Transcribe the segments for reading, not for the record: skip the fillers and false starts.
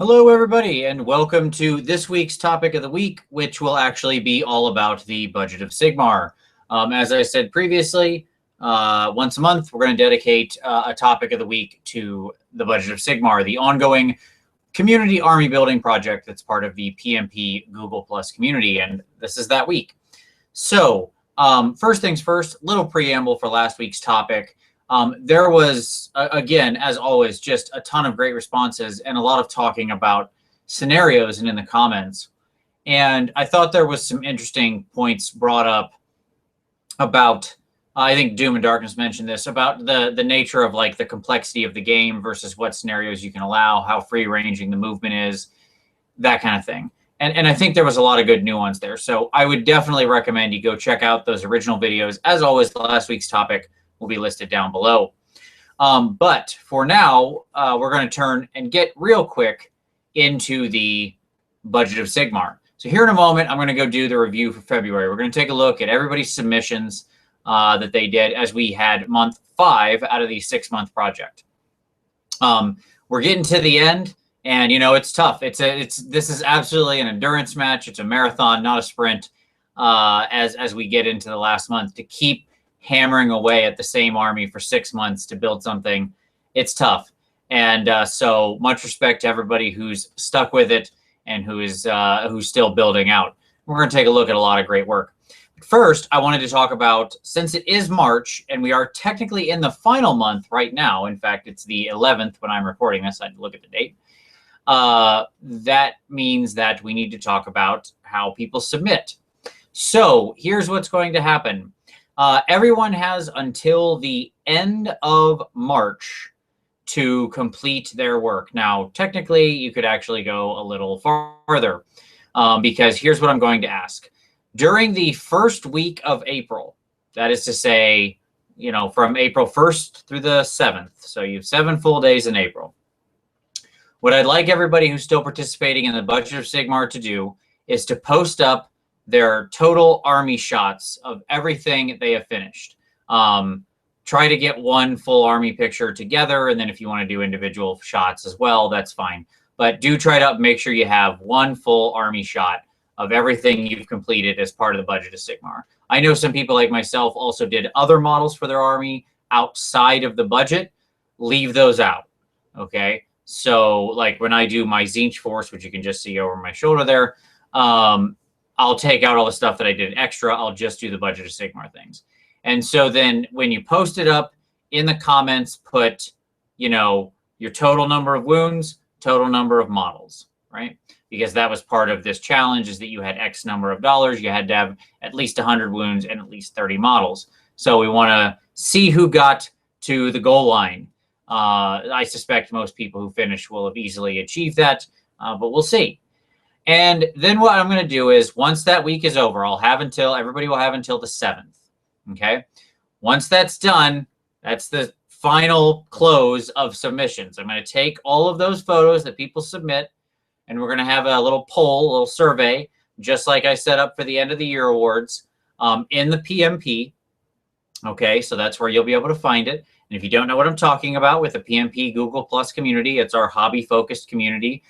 Hello, everybody, and welcome to this week's topic of the week, which will actually be all about the Budget of Sigmar. As I said previously, once a month, we're going to dedicate a topic of the week to the Budget of Sigmar, the ongoing community army building project that's part of the PmP Google Plus community, and this is that week. So, first things first, little preamble for last week's topic. There was, again, as always, just a ton of great responses and a lot of talking about scenarios and in the comments. And I thought there was some interesting points brought up about, I think Doom and Darkness mentioned this, about the nature of like the complexity of the game versus what scenarios you can allow, how free ranging the movement is, that kind of thing. And I think there was a lot of good nuance there. So I would definitely recommend you go check out those original videos. As always, last week's topic will be listed down below. But for now, we're going to turn and get real quick into the Budget of Sigmar. So here in a moment, I'm going to go do the review for February. We're going to take a look at everybody's submissions that they did as we had month 5 out of the 6-month project. We're getting to the end, and you know it's tough. This is absolutely an endurance match. It's a marathon, not a sprint. As we get into the last month, to keep hammering away at the same army for 6 months to build something, it's tough. And so much respect to everybody who's stuck with it and who's still building out. We're going to take a look at a lot of great work. First, I wanted to talk about, since it is March and we are technically in the final month right now, in fact, it's the 11th when I'm recording this, I had to look at the date. That means that we need to talk about how people submit. So here's what's going to happen. Everyone has until the end of March to complete their work. Now, technically, you could actually go a little farther because here's what I'm going to ask. During the first week of April, that is to say, you know, from April 1st through the 7th, so you have 7 full days in April. What I'd like everybody who's still participating in the Budget of Sigmar to do is to post up their total army shots of everything they have finished. Try to get one full army picture together, and then if you want to do individual shots as well, that's fine. But do try to make sure you have one full army shot of everything you've completed as part of the Budget of Sigmar. I know some people like myself also did other models for their army outside of the budget. Leave those out, okay? So like when I do my Tzeentch force, which you can just see over my shoulder there, I'll take out all the stuff that I did extra. I'll just do the Budget of Sigmar things. And so then when you post it up in the comments, put, you know, your total number of wounds, total number of models, right? Because that was part of this challenge, is that you had X number of dollars. You had to have at least 100 wounds and at least 30 models. So we want to see who got to the goal line. I suspect most people who finish will have easily achieved that, but we'll see. And then what I'm going to do is, once that week is over, everybody will have until the 7th, okay? Once that's done, that's the final close of submissions. I'm going to take all of those photos that people submit, and we're going to have a little poll, a little survey, just like I set up for the end of the year awards in the PmP, okay? So that's where you'll be able to find it. And if you don't know what I'm talking about with the PmP Google Plus community, it's our hobby-focused community,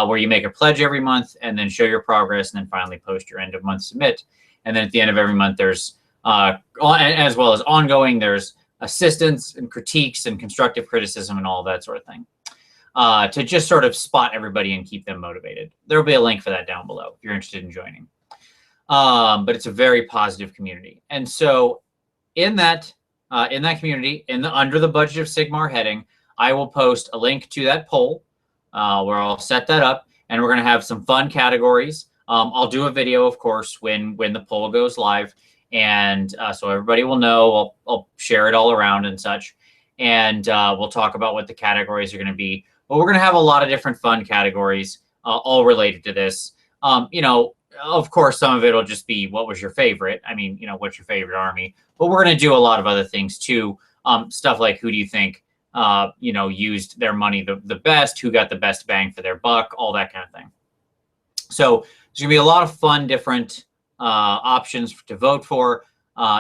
where you make a pledge every month and then show your progress and then finally post your end of month submit. And then at the end of every month, there's, as well as ongoing, there's assistance and critiques and constructive criticism and all that sort of thing, to just sort of spot everybody and keep them motivated. There'll be a link for that down below if you're interested in joining. But it's a very positive community. And so in that community, under the Budget of Sigmar heading, I will post a link to that poll, where I'll set that up, and we're going to have some fun categories. I'll do a video, of course, when the poll goes live, and so everybody will know. I'll share it all around and such, and we'll talk about what the categories are going to be. But we're going to have a lot of different fun categories, all related to this. You know, of course, some of it will just be what was your favorite. I mean, you know, what's your favorite army? But we're going to do a lot of other things too. Stuff like, who do you think you know, used their money the best, who got the best bang for their buck, all that kind of thing. So there's gonna be a lot of fun, different options to vote for.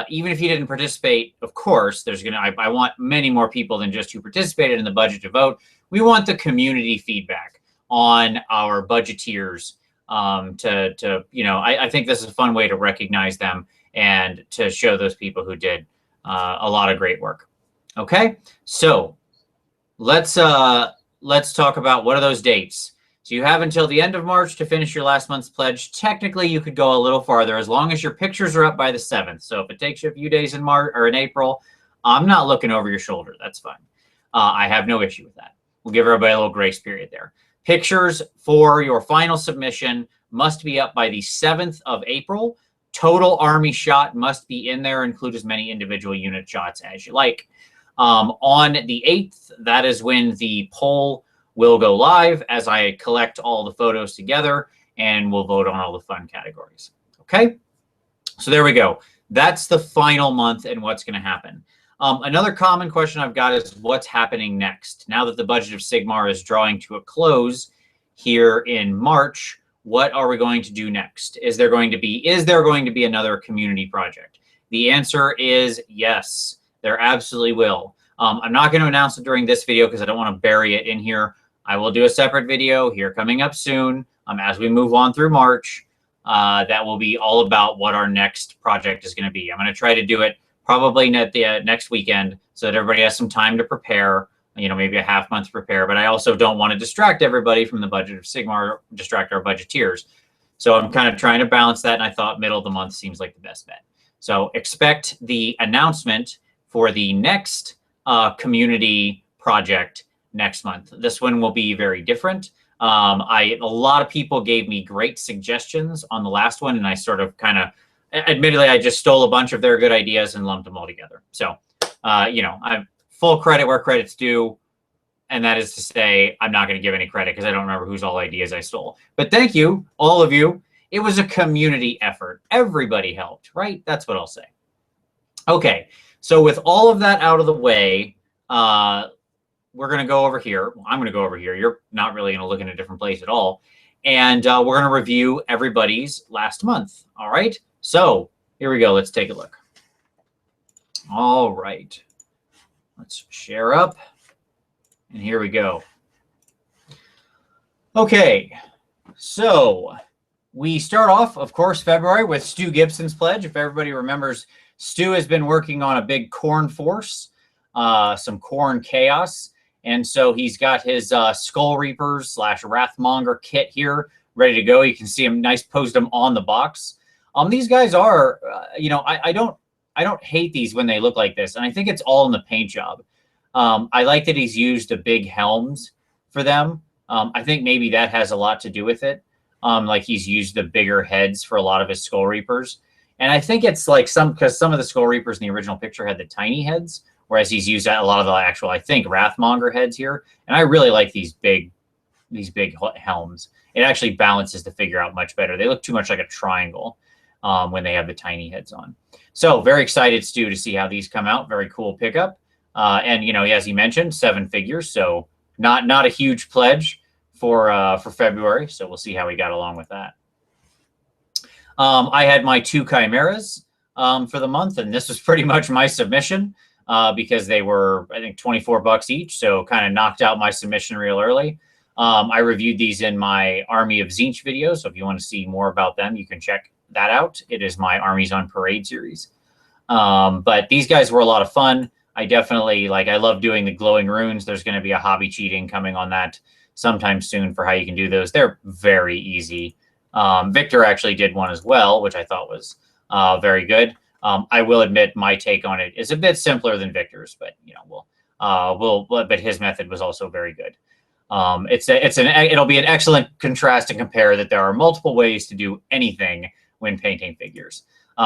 Even if you didn't participate, of course, I want many more people than just who participated in the budget to vote. We want the community feedback on our budgeteers I think this is a fun way to recognize them and to show those people who did a lot of great work. Okay, so let's talk about what are those dates. So you have until the end of March to finish your last month's pledge. Technically, you could go a little farther as long as your pictures are up by the 7th. So if it takes you a few days in March or in April, I'm not looking over your shoulder. That's fine. I have no issue with that. We'll give everybody a little grace period there. Pictures for your final submission must be up by the 7th of April. Total Army shot must be in there. Include as many individual unit shots as you like. On the 8th, that is when the poll will go live as I collect all the photos together and we'll vote on all the fun categories. Okay, so there we go. That's the final month and what's going to happen. Another common question I've got is what's happening next? Now that the Budget of Sigmar is drawing to a close here in March, what are we going to do next? Is there going to be another community project? The answer is yes, there absolutely will. I'm not going to announce it during this video because I don't want to bury it in here. I will do a separate video here coming up soon as we move on through March. That will be all about what our next project is going to be. I'm going to try to do it probably next weekend so that everybody has some time to prepare, maybe a half month to prepare. But I also don't want to distract everybody from the Budget of Sigmar, distract our budgeteers. So I'm kind of trying to balance that. And I thought middle of the month seems like the best bet. So expect the announcement for the next community project next month. This one will be very different. A lot of people gave me great suggestions on the last one, and I sort of admittedly, I just stole a bunch of their good ideas and lumped them all together. So, I'm full credit where credit's due. And that is to say, I'm not going to give any credit because I don't remember whose all ideas I stole. But thank you, all of you. It was a community effort. Everybody helped, right? That's what I'll say. Okay, so with all of that out of the way, we're going to go over here. Well, I'm going to go over here. You're not really going to look in a different place at all. And we're going to review everybody's last month. All right. So here we go. Let's take a look. All right. Let's share up. And here we go. Okay. So we start off, of course, February with Stu Gibson's pledge. If everybody remembers, Stu has been working on a big corn force, some corn chaos. And so he's got his Skull Reapers / Wrathmonger kit here ready to go. You can see him nice posed them on the box. These guys are, I don't hate these when they look like this. And I think it's all in the paint job. I like that he's used the big helms for them. I think maybe that has a lot to do with it. Like he's used the bigger heads for a lot of his Skull Reapers. And I think it's like because some of the Skull Reapers in the original picture had the tiny heads, whereas he's used a lot of the actual, I think, Wrathmonger heads here. And I really like these big helms. It actually balances the figure out much better. They look too much like a triangle when they have the tiny heads on. So very excited, Stu, to see how these come out. Very cool pickup. And, as he mentioned, 7 figures. So not a huge pledge for February. So we'll see how we got along with that. I had my 2 Chimeras for the month, and this was pretty much my submission because they were, I think, $24 each. So kind of knocked out my submission real early. I reviewed these in my Army of Tzeentch video. So if you want to see more about them, you can check that out. It is my Armies on Parade series. But these guys were a lot of fun. I definitely I love doing the glowing runes. There's going to be a hobby cheating coming on that sometime soon for how you can do those. They're very easy. Victor actually did one as well, which I thought was very good. I will admit my take on it is a bit simpler than Victor's, but but his method was also very good. It'll be an excellent contrast and compare that there are multiple ways to do anything when painting figures.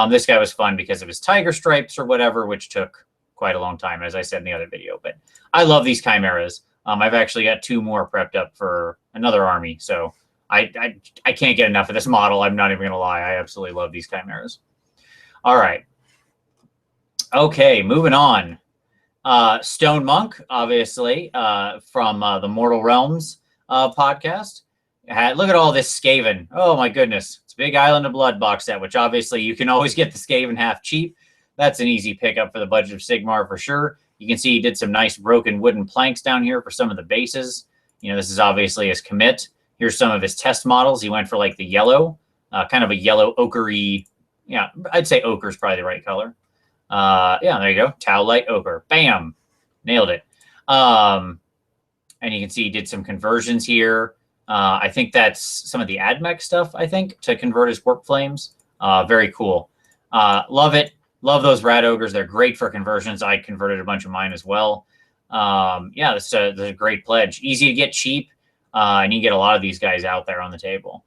This guy was fun because of his tiger stripes or whatever, which took quite a long time, as I said in the other video. But I love these Chimeras. I've actually got 2 more prepped up for another army, so I can't get enough of this model. I'm not even going to lie. I absolutely love these Chimeras. All right. Okay, moving on. Stone Monk, obviously, from the Mortal Realms podcast. Look at all this Skaven. Oh, my goodness. It's Big Island of Blood box set, which obviously you can always get the Skaven half cheap. That's an easy pickup for the Budget of Sigmar for sure. You can see he did some nice broken wooden planks down here for some of the bases. This is obviously his commit. Here's some of his test models. He went for like the yellow, kind of a yellow ochre-y. Yeah, I'd say ochre is probably the right color. Yeah, there you go. Tau light ochre. Bam. Nailed it. And you can see he did some conversions here. I think that's some of the AdMech stuff, I think, to convert his warp flames. Very cool. Love it. Love those rad ogres. They're great for conversions. I converted a bunch of mine as well. Yeah, this is a great pledge. Easy to get, cheap, and you get a lot of these guys out there on the table.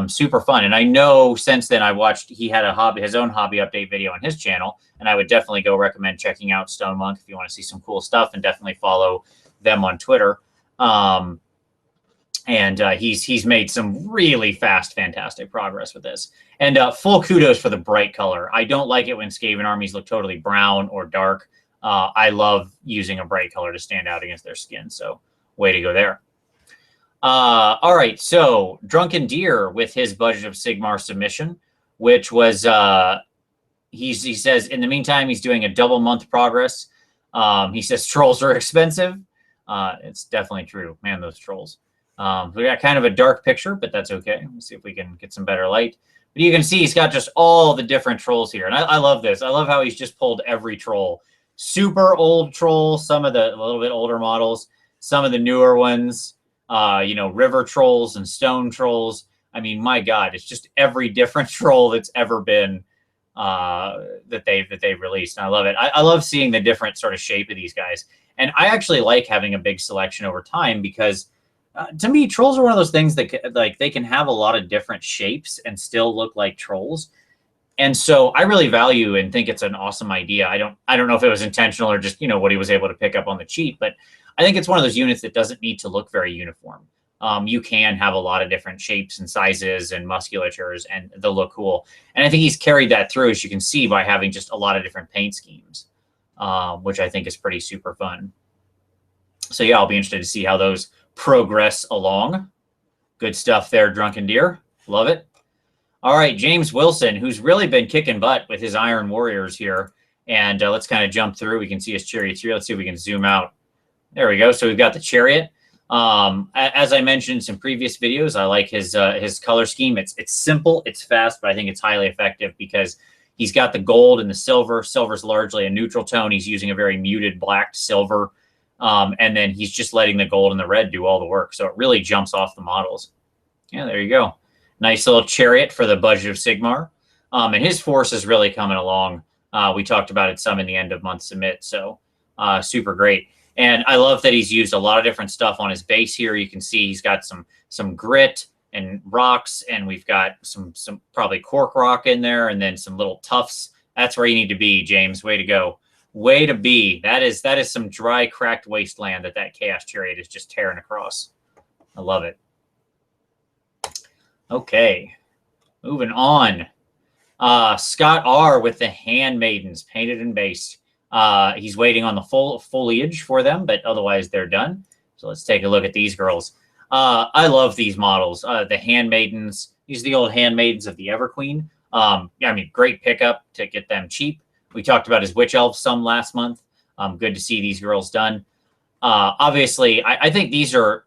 Super fun. And I know since then I watched, he had his own hobby update video on his channel, and I would definitely go recommend checking out Stone Monk if you want to see some cool stuff, and definitely follow them on Twitter. He's made some really fast, fantastic progress with this. And full kudos for the bright color. I don't like it when Skaven armies look totally brown or dark. I love using a bright color to stand out against their skin. So way to go there. All right, so Drunken Deer with his Budget of Sigmar submission, which was, he says, in the meantime, he's doing a double month progress. He says trolls are expensive. It's definitely true. Man, those trolls. We got kind of a dark picture, but that's okay. Let's see if we can get some better light. But you can see he's got just all the different trolls here. And I love this. I love how he's just pulled every troll. Super old trolls, some of the a little bit older models, some of the newer ones, river trolls and stone trolls. I mean, my God, it's just every different troll that's ever been that they've released. And I love it. I love seeing the different sort of shape of these guys. And I actually like having a big selection over time because to me, trolls are one of those things that they can have a lot of different shapes and still look like trolls. And so I really value and think it's an awesome idea. I don't know if it was intentional or just, what he was able to pick up on the cheap, but I think it's one of those units that doesn't need to look very uniform. You can have a lot of different shapes and sizes and musculatures, and they'll look cool. And I think he's carried that through, as you can see, by having just a lot of different paint schemes, which I think is pretty super fun. So yeah, I'll be interested to see how those progress along. Good stuff there, Drunken Deer. Love it. All right, James Wilson, who's really been kicking butt with his Iron Warriors here. And let's kind of jump through. We can see his Chariots here. Let's see if we can zoom out. There we go. So we've got the Chariot. As I mentioned in some previous videos, I like his color scheme. It's simple, it's fast, but I think it's highly effective because he's got the gold and the silver. Silver's largely a neutral tone. He's using a very muted black to silver. And then he's just letting the gold and the red do all the work. So it really jumps off the models. Yeah, there you go. Nice little Chariot for the Budget of Sigmar. And his force is really coming along. We talked about it some in the end of month submit. So super great. And I love that he's used a lot of different stuff on his base here. You can see he's got some grit and rocks, and we've got some probably cork rock in there, and then some little tufts. That's where you need to be, James. Way to go. Way to be. That is some dry, cracked wasteland that Chaos Chariot is just tearing across. I love it. Okay, moving on. Scott R with the Handmaidens painted and based. He's waiting on the full foliage for them, but otherwise they're done. So let's take a look at these girls. I love these models. The Handmaidens, these are the old Handmaidens of the Everqueen. I mean, great pickup to get them cheap. We talked about his Witch Elves some last month. Good to see these girls done. Obviously, I think these are,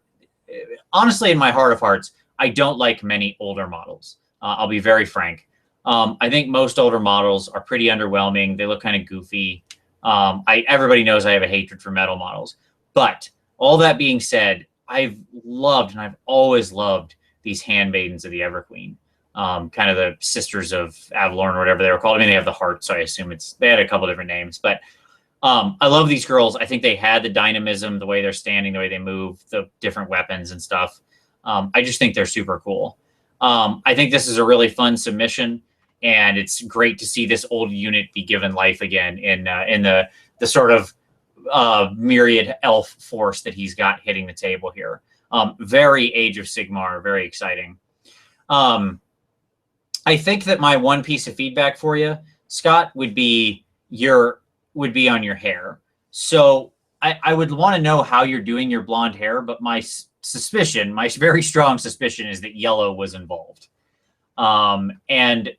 honestly, in my heart of hearts, I don't like many older models. I'll be very frank. I think most older models are pretty underwhelming. They look kind of goofy. Everybody knows I have a hatred for metal models. But all that being said, I've loved, and I've always loved, these Handmaidens of the Everqueen. Kind of the Sisters of Avalorn or whatever they were called. I mean, they have the heart, so I assume they had a couple different names. But I love these girls. I think they had the dynamism, the way they're standing, the way they move, the different weapons and stuff. I just think they're super cool. I think this is a really fun submission, and it's great to see this old unit be given life again in the sort of myriad elf force that he's got hitting the table here. Very Age of Sigmar, very exciting. I think that my one piece of feedback for you, Scott, would be on your hair. So I would want to know how you're doing your blonde hair, but my suspicion, my very strong suspicion, is that yellow was involved. And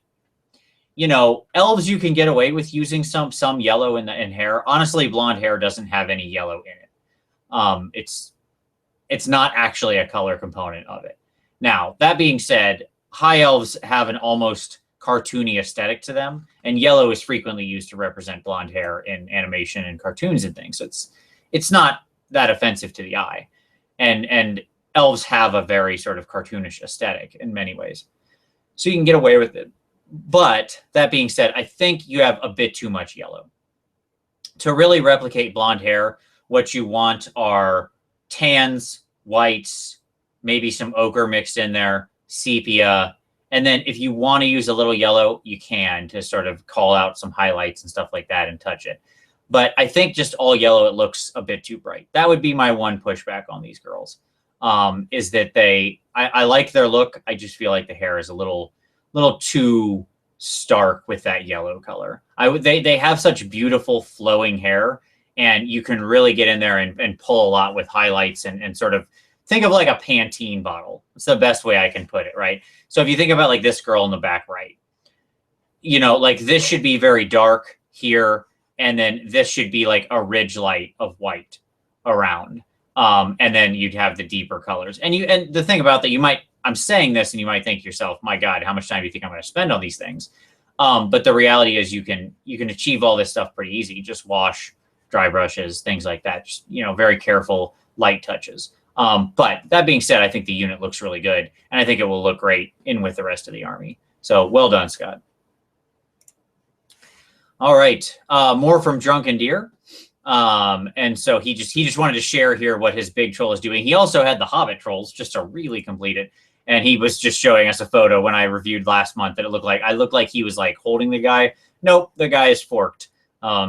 elves, you can get away with using some yellow in hair. Honestly, blonde hair doesn't have any yellow in it. It's not actually a color component of it. Now, that being said, high elves have an almost cartoony aesthetic to them, and yellow is frequently used to represent blonde hair in animation and cartoons and things. So it's not that offensive to the eye. And elves have a very sort of cartoonish aesthetic in many ways. So you can get away with it. But that being said, I think you have a bit too much yellow. To really replicate blonde hair, what you want are tans, whites, maybe some ochre mixed in there, sepia. And then if you want to use a little yellow, you can, to sort of call out some highlights and stuff like that and touch it. But I think just all yellow, it looks a bit too bright. That would be my one pushback on these girls, is that I like their look. I just feel like the hair is a little too stark with that yellow color. They have such beautiful flowing hair, and you can really get in there and pull a lot with highlights and sort of think of like a Pantene bottle. It's the best way I can put it, right? So if you think about like this girl in the back right, you know, like this should be very dark here, and then this should be like a ridge light of white around. And then you'd have the deeper colors. And the thing about that, I'm saying this and you might think to yourself, my God, how much time do you think I'm going to spend on these things? But the reality is you can achieve all this stuff pretty easy. Just wash, dry brushes, things like that. Just, you know, very careful light touches. But that being said, I think the unit looks really good, and I think it will look great in with the rest of the army. So well done, Scott. All right, more from Drunken Deer. And so he just wanted to share here what his big troll is doing. He also had the Hobbit trolls just to really complete it. And he was just showing us a photo when I reviewed last month that I looked like he was like holding the guy. Nope, the guy is forked.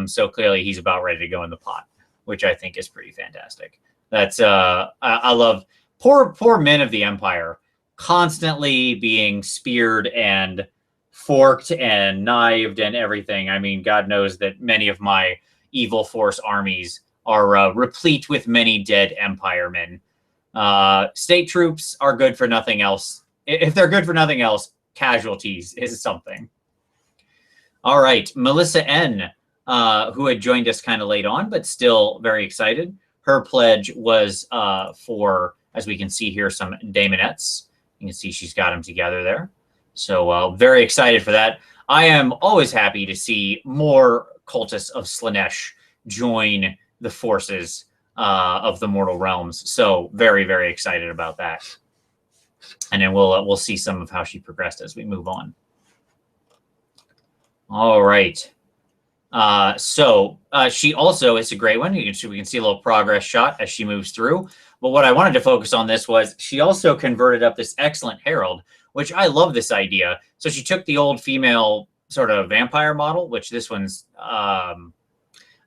So clearly he's about ready to go in the pot, which I think is pretty fantastic. That's I love poor men of the Empire constantly being speared and forked and knifed and everything. I mean, God knows that many of my evil force armies are replete with many dead Empire men. State troops are good for nothing else. If they're good for nothing else, casualties is something. All right, Melissa N., who had joined us kind of late on, but still very excited. Her pledge was for, as we can see here, some daemonettes. You can see she's got them together there. So very excited for that. I am always happy to see more cultists of Slaanesh join the forces of the Mortal Realms. So very, very excited about that. And then we'll see some of how she progressed as we move on. All right. So she also is a great one. We can see a little progress shot as she moves through. But what I wanted to focus on this was she also converted up this excellent herald, which I love this idea. So she took the old female sort of vampire model, which this one's, I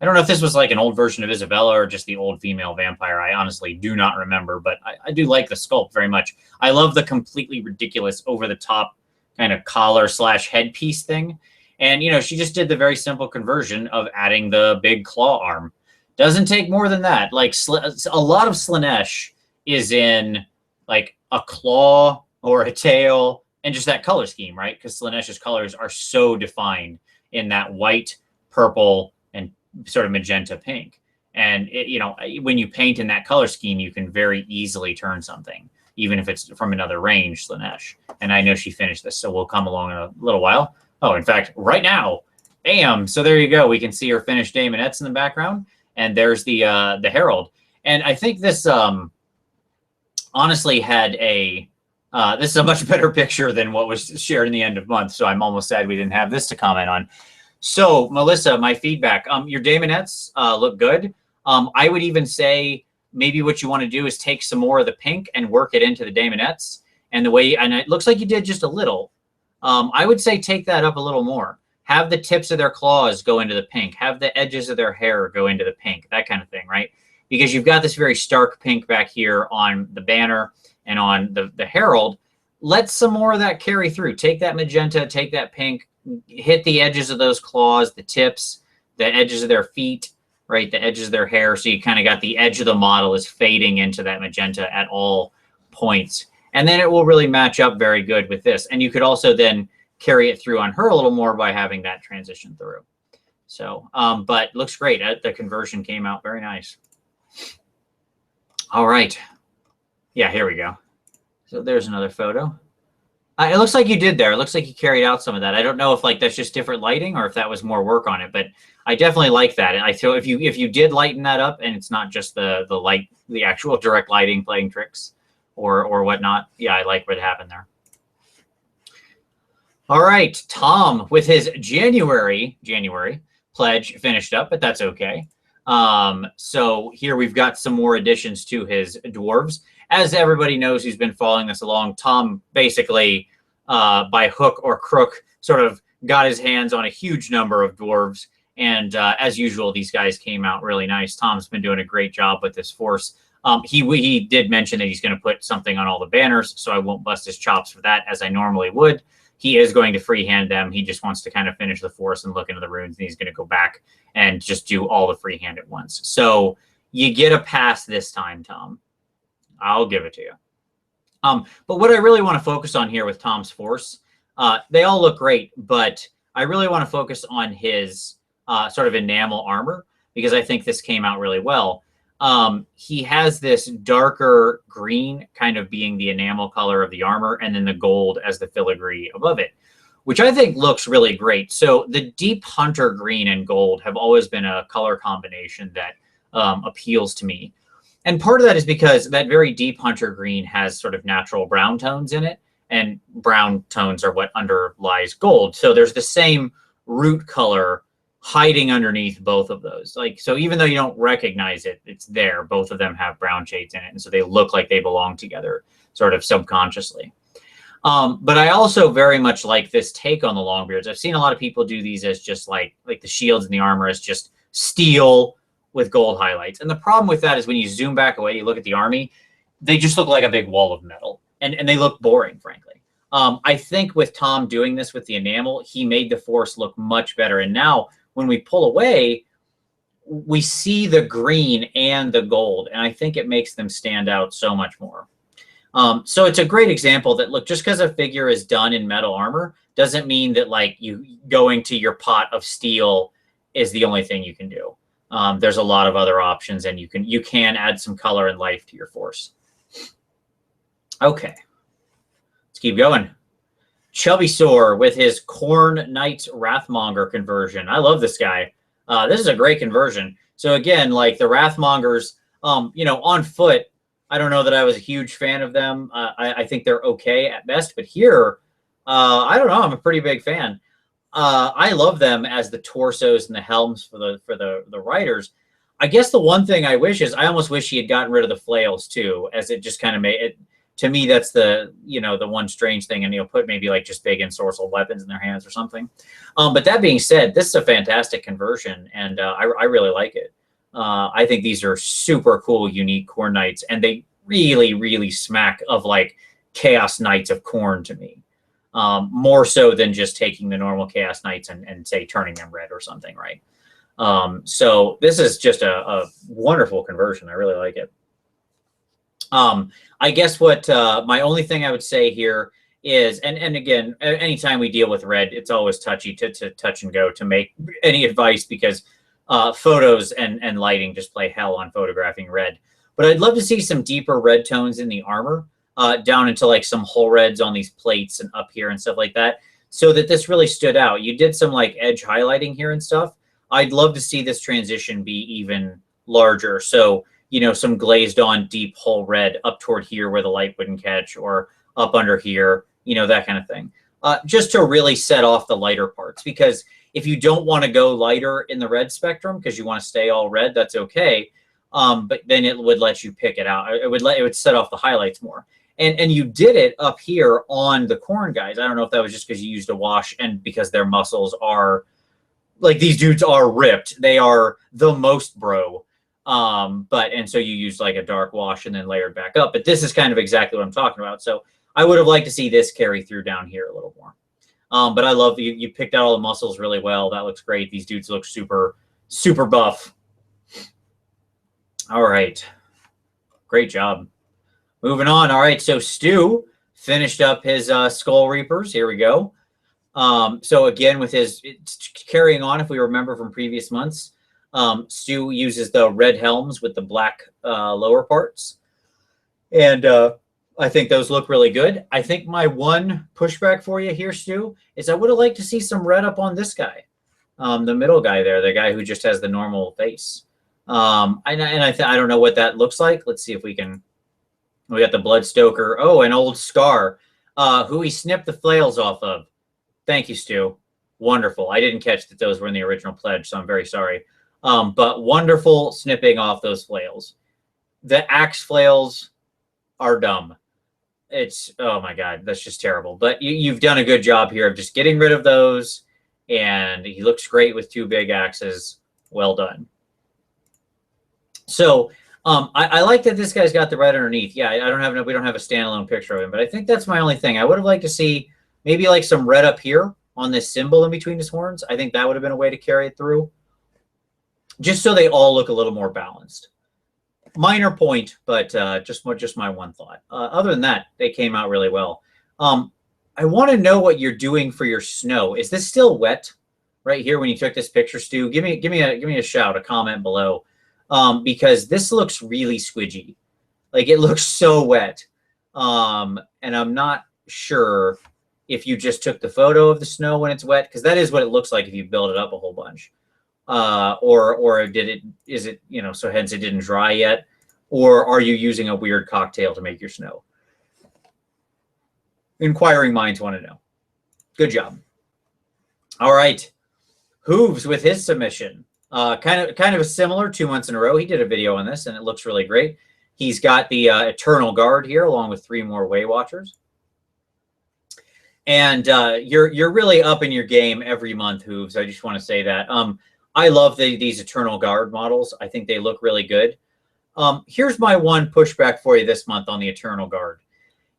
don't know if this was like an old version of Isabella or just the old female vampire. I honestly do not remember, but I do like the sculpt very much. I love the completely ridiculous over the top kind of collar / headpiece thing. And, you know, she just did the very simple conversion of adding the big claw arm. Doesn't take more than that. Like a lot of Slaanesh is in like a claw or a tail and just that color scheme, right? Because Slaanesh's colors are so defined in that white, purple, and sort of magenta pink. And, you know, when you paint in that color scheme, you can very easily turn something, even if it's from another range, Slaanesh. And I know she finished this, so we'll come along in a little while. Oh, in fact, right now, bam! So there you go. We can see her finished daemonettes in the background, and there's the herald. And I think this honestly had this is a much better picture than what was shared in the end of month. So I'm almost sad we didn't have this to comment on. So Melissa, my feedback: your daemonettes look good. I would even say maybe what you want to do is take some more of the pink and work it into the daemonettes. And it looks like you did just a little. I would say take that up a little more. Have the tips of their claws go into the pink. Have the edges of their hair go into the pink, that kind of thing, right? Because you've got this very stark pink back here on the banner and on the herald. Let some more of that carry through. Take that magenta, take that pink, hit the edges of those claws, the tips, the edges of their feet, right? The edges of their hair. So you kind of got the edge of the model is fading into that magenta at all points. And then it will really match up very good with this. And you could also then carry it through on her a little more by having that transition through. So, but looks great. The conversion came out very nice. All right. Yeah, here we go. So there's another photo. It looks like you did there. It looks like you carried out some of that. I don't know if like that's just different lighting or if that was more work on it, but I definitely like that. And I feel if you did lighten that up and it's not just the light, the actual direct lighting playing tricks or whatnot. Yeah, I like what happened there. All right, Tom with his January pledge finished up, but that's okay. So here we've got some more additions to his dwarves. As everybody knows who's been following this along, Tom basically, by hook or crook, sort of got his hands on a huge number of dwarves. And as usual, these guys came out really nice. Tom's been doing a great job with this force. He did mention that he's going to put something on all the banners, so I won't bust his chops for that as I normally would. He is going to freehand them. He just wants to kind of finish the force and look into the runes, and he's going to go back and just do all the freehand at once. So you get a pass this time, Tom. I'll give it to you. But what I really want to focus on here with Tom's force, they all look great, but I really want to focus on his sort of enamel armor because I think this came out really well. He has this darker green kind of being the enamel color of the armor and then the gold as the filigree above it, which I think looks really great. So the deep hunter green and gold have always been a color combination that appeals to me. And part of that is because that very deep hunter green has sort of natural brown tones in it, and brown tones are what underlies gold. So there's the same root color hiding underneath both of those. Like, so even though you don't recognize it, it's there. Both of them have brown shades in it. And so they look like they belong together sort of subconsciously. But I also very much like this take on the Longbeards. I've seen a lot of people do these as just like the shields and the armor as just steel with gold highlights. And the problem with that is when you zoom back away, you look at the army, they just look like a big wall of metal. And they look boring, frankly. I think with Tom doing this with the enamel, he made the force look much better. And now when we pull away, we see the green and the gold. And I think it makes them stand out so much more. So it's a great example that, look, just because a figure is done in metal armor doesn't mean that like you going to your pot of steel is the only thing you can do. There's a lot of other options, and you can add some color and life to your force. Okay, let's keep going. Chubby Sore with his Khorne Knights Wrathmonger conversion. I love this guy. This is a great conversion. So again, like the Wrathmongers, you know, on foot, I don't know that I was a huge fan of them. I think they're okay at best, but here, I don't know. I'm a pretty big fan. I love them as the torsos and the helms for the riders. I guess the one thing I wish is I almost wish he had gotten rid of the flails too, as it just kind of made it. To me, that's the, you know, the one strange thing, and you'll put maybe like just big ensorcelled weapons in their hands or something. But that being said, this is a fantastic conversion, and I really like it. I think these are super cool, unique Khorne Knights, and they really, really smack of like Chaos Knights of Khorne to me. More so than just taking the normal Chaos Knights and say turning them red or something, right? So this is just a wonderful conversion. I really like it. I guess what my only thing I would say here is, and again, anytime we deal with red, it's always touchy to touch and go to make any advice because photos and lighting just play hell on photographing red. But I'd love to see some deeper red tones in the armor, down into like some whole reds on these plates and up here and stuff like that, so that this really stood out. You did some like edge highlighting here and stuff. I'd love to see this transition be even larger. So, you know, some glazed on deep whole red up toward here where the light wouldn't catch, or up under here, you know, that kind of thing. Just to really set off the lighter parts, because if you don't want to go lighter in the red spectrum because you want to stay all red, that's okay. But then it would let you pick it out. It would set off the highlights more. And you did it up here on the Khorne guys. I don't know if that was just because you used a wash and because their muscles are, like, these dudes are ripped. They are the most bro. And so you used like a dark wash and then layered back up. But this is kind of exactly what I'm talking about. So I would have liked to see this carry through down here a little more. But I love you picked out all the muscles really well. That looks great. These dudes look super, super buff. All right. Great job. Moving on. All right. So Stu finished up his Skull Reapers. Here we go. So again, with his carrying on, if we remember from previous months, Stu uses the red helms with the black lower parts. And I think those look really good. I think my one pushback for you here, Stu, is I would have liked to see some red up on this guy, the middle guy there, the guy who just has the normal face. I don't know what that looks like. Let's see if we can. We got the Bloodstoker. Oh, an old Scar, who he snipped the flails off of. Thank you, Stu. Wonderful. I didn't catch that those were in the original pledge, so I'm very sorry. But wonderful snipping off those flails. The axe flails are dumb. It's, oh my God, that's just terrible. But you've done a good job here of just getting rid of those. And he looks great with two big axes. Well done. So I like that this guy's got the red underneath. Yeah, we don't have a standalone picture of him, but I think that's my only thing. I would have liked to see maybe like some red up here on this symbol in between his horns. I think that would have been a way to carry it through, just so they all look a little more balanced. Minor point, but just my one thought. Other than that, they came out really well. I want to know what you're doing for your snow. Is this still wet right here when you took this picture, Stu? Give me a shout, a comment below, because this looks really squidgy. Like, it looks so wet, and I'm not sure if you just took the photo of the snow when it's wet, because that is what it looks like if you build it up a whole bunch. Or is it, you know, so hence it didn't dry yet? Or are you using a weird cocktail to make your snow? Inquiring minds want to know. Good job. All right. Hooves with his submission. Kind of a similar 2 months in a row. He did a video on this and it looks really great. He's got the Eternal Guard here along with 3 more Way Watchers. And you're really up in your game every month, Hooves. I just want to say that. I love these Eternal Guard models. I think they look really good. Here's my one pushback for you this month on the Eternal Guard.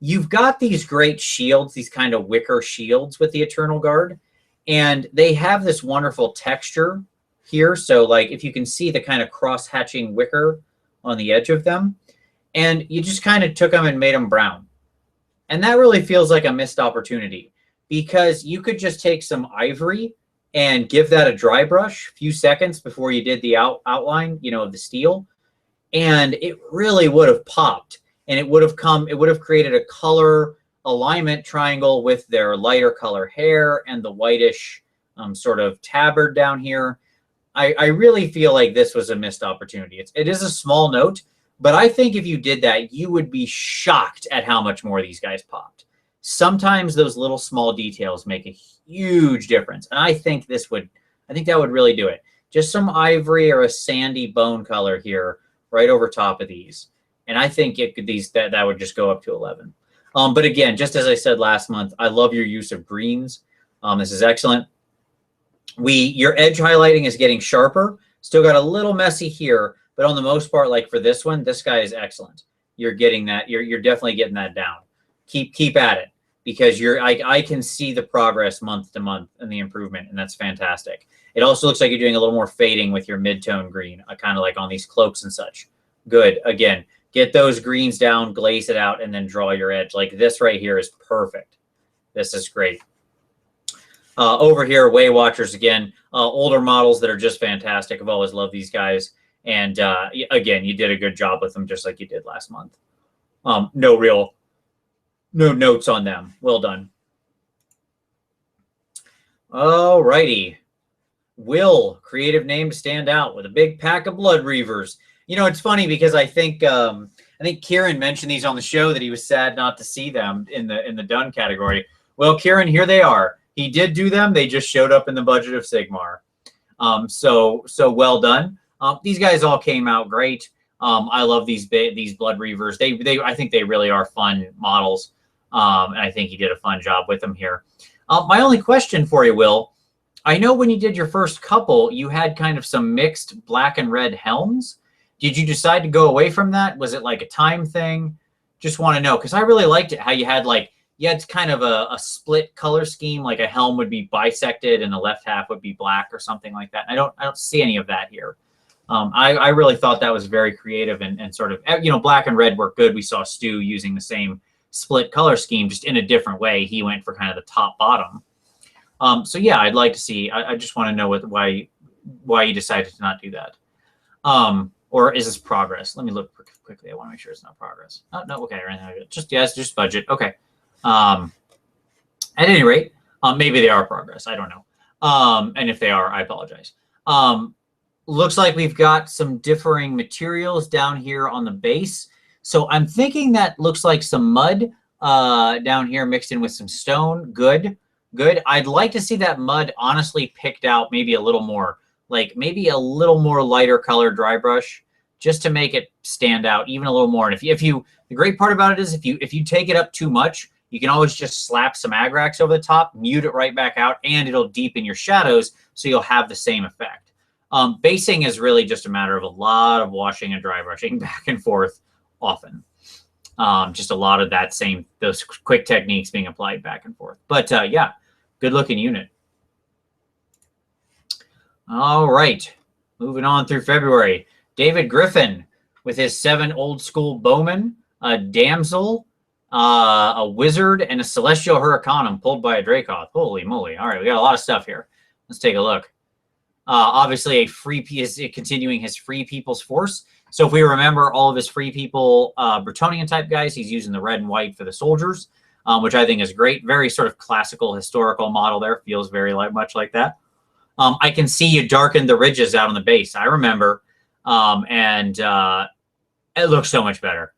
You've got these great shields, these kind of wicker shields with the Eternal Guard, and they have this wonderful texture here. So, like, if you can see the kind of cross-hatching wicker on the edge of them, and you just kind of took them and made them brown. And that really feels like a missed opportunity, because you could just take some ivory and give that a dry brush a few seconds before you did the outline, you know, of the steel, and it really would have popped. And it would have created a color alignment triangle with their lighter color hair and the whitish sort of tabard down here. I really feel like this was a missed opportunity. It is a small note, but I think if you did that, you would be shocked at how much more these guys popped. Sometimes those little small details make a huge difference. And I think that would really do it. Just some ivory or a sandy bone color here right over top of these. And I think that would just go up to 11. But again, just as I said last month, I love your use of greens. This is excellent. Your edge highlighting is getting sharper. Still got a little messy here, but on the most part, like for this one, this guy is excellent. You're getting that. You're definitely getting that down. Keep at it, because I can see the progress month to month and the improvement, and that's fantastic. It also looks like you're doing a little more fading with your mid-tone green, kind of like on these cloaks and such. Good. Again, get those greens down, glaze it out, and then draw your edge. Like this right here is perfect. This is great. Over here, Way Watchers again, older models that are just fantastic. I've always loved these guys. And again, you did a good job with them, just like you did last month. No notes on them. Well done. All righty. Will, creative name to stand out with a big pack of Blood Reavers. You know, it's funny because I think Kieran mentioned these on the show, that he was sad not to see them in the done category. Well, Kieran, here they are. He did do them. They just showed up in the Budget of Sigmar. So well done. These guys all came out great. I love these Blood Reavers. I think they really are fun models. And I think you did a fun job with them here. My only question for you, Will, I know when you did your first couple, you had kind of some mixed black and red helms. Did you decide to go away from that? Was it like a time thing? Just want to know, because I really liked it how you had kind of a split color scheme, like a helm would be bisected and the left half would be black or something like that. I don't see any of that here. I really thought that was very creative and sort of, you know, black and red work good. We saw Stu using the same split color scheme, just in a different way. He went for kind of the top bottom. So yeah, I'd like to see. I just want to know why you decided to not do that. Or is this progress? Let me look quickly. I want to make sure it's not progress. Oh, no, okay. Just, yes, just budget. Okay. At any rate, maybe they are progress. I don't know. And if they are, I apologize. Looks like we've got some differing materials down here on the base. So I'm thinking that looks like some mud down here mixed in with some stone. Good. I'd like to see that mud honestly picked out maybe a little more, like maybe a little more lighter color dry brush, just to make it stand out even a little more. And if you the great part about it is if you take it up too much, you can always just slap some Agrax over the top, mute it right back out, and it'll deepen your shadows, so you'll have the same effect. Basing is really just a matter of a lot of washing and dry brushing back and forth often. Just a lot of those quick techniques being applied back and forth. But yeah, good looking unit. All right, moving on through February. David Griffin with his 7 old school bowmen, a damsel, a wizard, and a celestial hurricanum pulled by a Dracoth. Holy moly. All right, we got a lot of stuff here. Let's take a look. Obviously, a free is continuing his free people's force. So if we remember all of his free people Bretonnian type guys, he's using the red and white for the soldiers, which I think is great. Very sort of classical historical model there. Feels very much like that. I can see you darkened the ridges out on the base. I remember. And it looks so much better.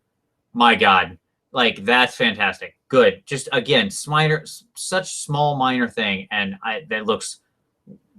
My God. Like, that's fantastic. Good. Just, again, such small minor thing. And that looks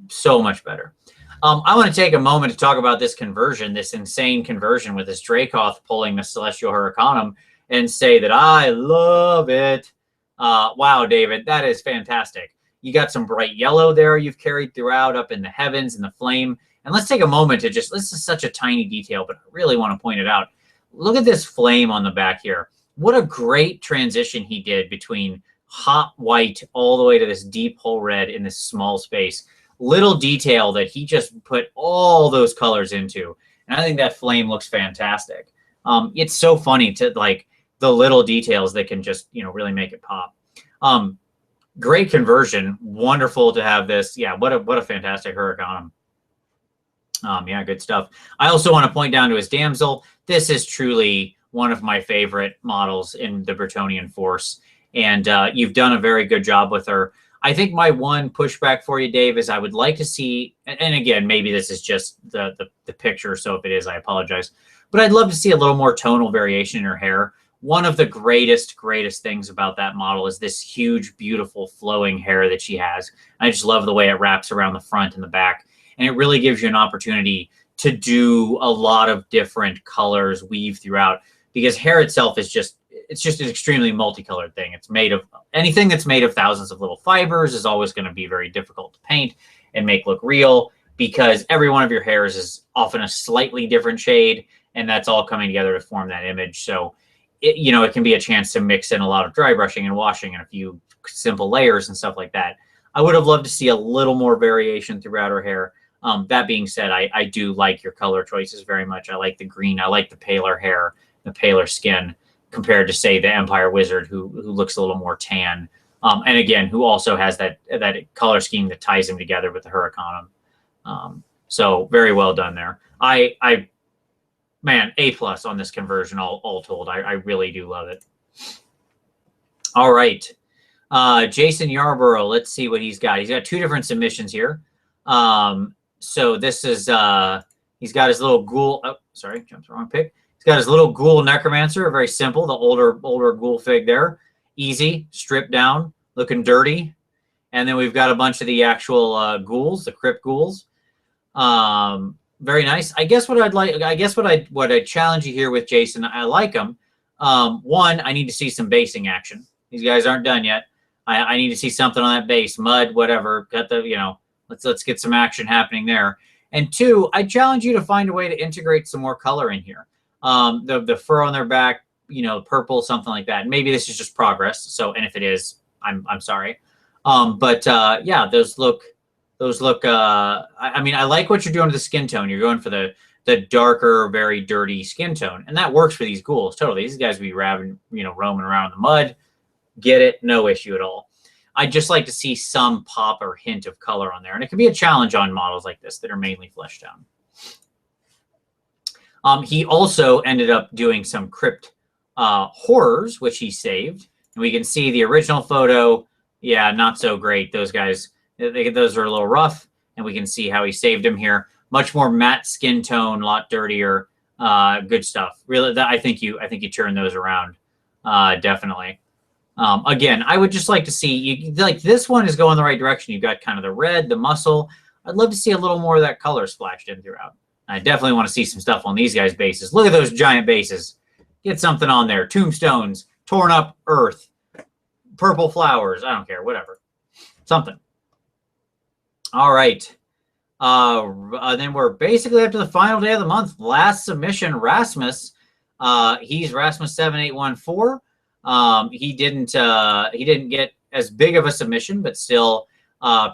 so much better. I want to take a moment to talk about this conversion, this insane conversion with this Dracoth pulling the Celestial Hurricanum, and say that I love it. Wow, David, that is fantastic. You got some bright yellow there you've carried throughout up in the heavens and the flame. And let's take a moment to this is such a tiny detail, but I really want to point it out. Look at this flame on the back here. What a great transition he did between hot white all the way to this deep whole red in this small space. Little detail that he just put all those colors into. And I think that flame looks fantastic. It's so funny to like the little details that can just, really make it pop. Great conversion. Wonderful to have this. Yeah, what a fantastic Hurricanum. Yeah, good stuff. I also want to point down to his damsel. This is truly one of my favorite models in the Bretonnian force. And you've done a very good job with her. I think my one pushback for you, Dave, is I would like to see, and again, maybe this is just the picture, so if it is, I apologize. But I'd love to see a little more tonal variation in her hair. One of the greatest things about that model is this huge, beautiful, flowing hair that she has. I just love the way it wraps around the front and the back. And it really gives you an opportunity to do a lot of different colors, weave throughout, because hair itself is just an extremely multicolored thing. It's made of anything that's made of thousands of little fibers is always going to be very difficult to paint and make look real, because every one of your hairs is often a slightly different shade, and that's all coming together to form that image. So it can be a chance to mix in a lot of dry brushing and washing and a few simple layers and stuff like that. I would have loved to see a little more variation throughout her hair. That being said, I do like your color choices very much. I like the green. I like the paler hair, the paler skin, compared to, say, the Empire Wizard, who looks a little more tan. And again, who also has that color scheme that ties him together with the Hurricanum. So very well done there. Man, A+ on this conversion, all told. I really do love it. All right. Jason Yarborough, let's see what he's got. He's got 2 different submissions here. So this is, he's got his little ghoul. Oh, sorry, jumped the wrong pick. He's got his little ghoul necromancer, very simple, the older ghoul fig there. Easy, stripped down, looking dirty. And then we've got a bunch of the actual ghouls, the crypt ghouls. Very nice. I guess what I'd challenge you here with, Jason, I like them. One, I need to see some basing action. These guys aren't done yet. I need to see something on that base, mud, whatever. Got the, let's get some action happening there. And 2, I challenge you to find a way to integrate some more color in here. The fur on their back, purple, something like that. Maybe this is just progress. So, and if it is, I'm sorry. Yeah, those look. I mean, I like what you're doing with the skin tone. You're going for the darker, very dirty skin tone, and that works for these ghouls totally. These guys would be roaming around in the mud. Get it? No issue at all. I'd just like to see some pop or hint of color on there, and it can be a challenge on models like this that are mainly fleshed down. He also ended up doing some crypt horrors, which he saved. And we can see the original photo. Yeah, not so great. Those guys, those are a little rough. And we can see how he saved them here. Much more matte skin tone, a lot dirtier. Good stuff. Really, I think you turn those around. Definitely. Again, I would just like to see, like this one is going the right direction. You've got kind of the red, the muscle. I'd love to see a little more of that color splashed in throughout. I definitely want to see some stuff on these guys' bases. Look at those giant bases. Get something on there. Tombstones, torn up earth, purple flowers. I don't care, whatever. Something. All right. Then we're basically up to the final day of the month. Last submission, Rasmus. He's Rasmus 7814. He didn't get as big of a submission, but still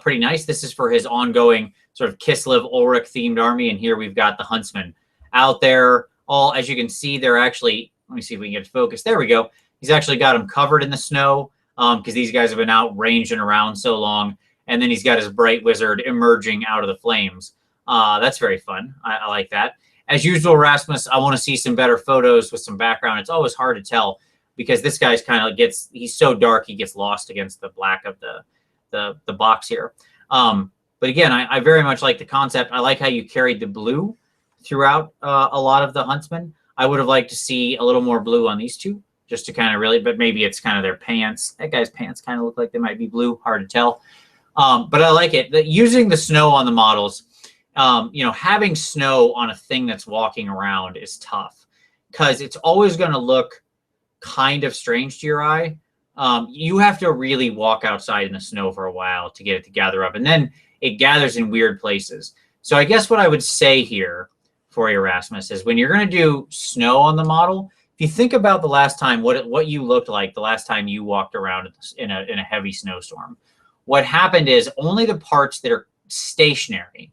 pretty nice. This is for his ongoing sort of Kislev Ulrich themed army, and here we've got the Huntsman out there. All, as you can see, they're actually, let me see if we can get focused. There we go. He's actually got them covered in the snow because these guys have been out ranging around so long. And then he's got his Bright Wizard emerging out of the flames. That's very fun. I like that. As usual, Rasmus, I want to see some better photos with some background. It's always hard to tell because this guy's kind of he's so dark he gets lost against the black of the box here. But again, I very much like the concept. I like how you carried the blue throughout a lot of the Huntsmen. I would have liked to see a little more blue on these two, just to kind of really, but maybe it's kind of their pants. That guy's pants kind of look like they might be blue. Hard to tell. But I like it. Using the snow on the models, having snow on a thing that's walking around is tough because it's always going to look kind of strange to your eye. You have to really walk outside in the snow for a while to get it to gather up. And then it gathers in weird places. So I guess what I would say here for you, Rasmus, is when you're going to do snow on the model, if you think about the last time, what you looked like the last time you walked around in a heavy snowstorm, what happened is only the parts that are stationary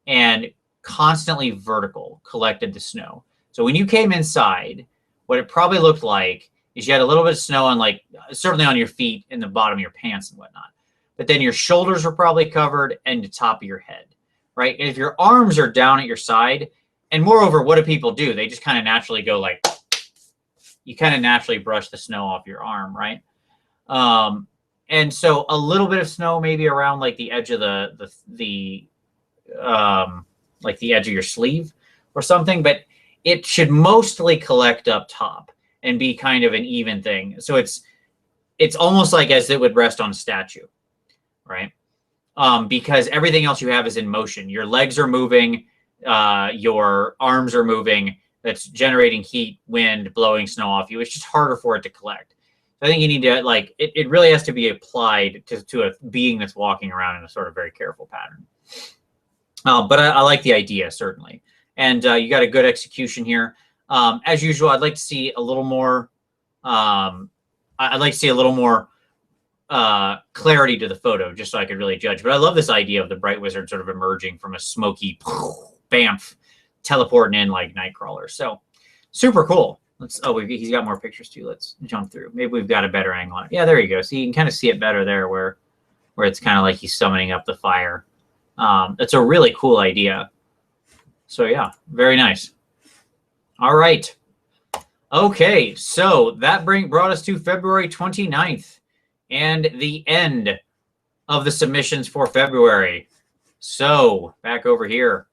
and constantly vertical collected the snow. So when you came inside, what it probably looked like is you had a little bit of snow on, like, certainly on your feet and the bottom of your pants and whatnot. But then your shoulders were probably covered and the top of your head, right? And if your arms are down at your side, and moreover, what do people do? They just kind of naturally go like, you kind of naturally brush the snow off your arm, right? And so a little bit of snow maybe around like the edge of like the edge of your sleeve or something, but it should mostly collect up top and be kind of an even thing. So it's almost like as it would rest on a statue, right? Because everything else you have is in motion. Your legs are moving, your arms are moving. That's generating heat, wind, blowing snow off you. It's just harder for it to collect. I think you need to, like, it really has to be applied to a being that's walking around in a sort of very careful pattern. But I like the idea, certainly. And you got a good execution here. As usual, I'd like to see a little more, clarity to the photo, just so I could really judge. But I love this idea of the Bright Wizard sort of emerging from a smoky bamf, teleporting in like Nightcrawler. So super cool. He's got more pictures too. Let's jump through. Maybe we've got a better angle on it. Yeah, there you go. So you can kind of see it better there where it's kind of like he's summoning up the fire. It's a really cool idea. So yeah, very nice. All right. Okay, so that brought us to February 29th and the end of the submissions for February. So back over here.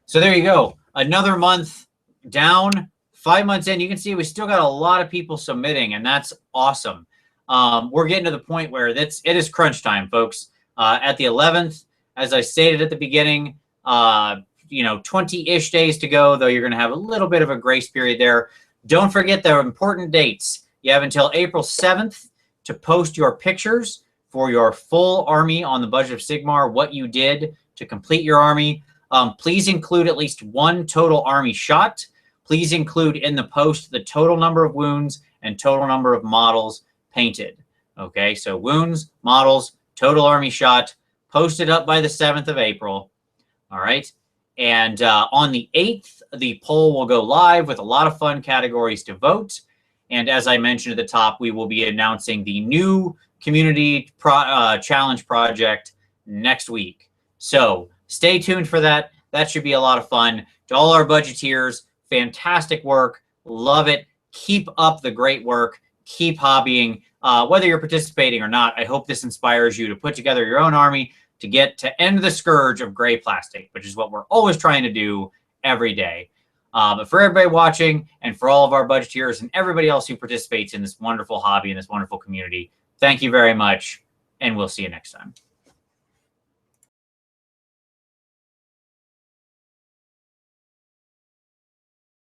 So there you go. Another month down. 5 months in, you can see we still got a lot of people submitting, and that's awesome. We're getting to the point where it is crunch time, folks. At the 11th, as I stated at the beginning, 20-ish days to go, though you're going to have a little bit of a grace period there. Don't forget the important dates. You have until April 7th to post your pictures for your full army on the Budget of Sigmar, what you did to complete your army. Please include at least one total army shot. Please include in the post the total number of wounds and total number of models painted. Okay, so wounds, models, total army shot, posted up by the 7th of April. All right, and on the 8th, the poll will go live with a lot of fun categories to vote. And as I mentioned at the top, we will be announcing the new community challenge project next week. So stay tuned for that. That should be a lot of fun. To all our budgeteers, fantastic work. Love it. Keep up the great work. Keep hobbying. Whether you're participating or not, I hope this inspires you to put together your own army to get to end the scourge of gray plastic, which is what we're always trying to do every day. But for everybody watching and for all of our budgeteers and everybody else who participates in this wonderful hobby and this wonderful community, thank you very much, and we'll see you next time.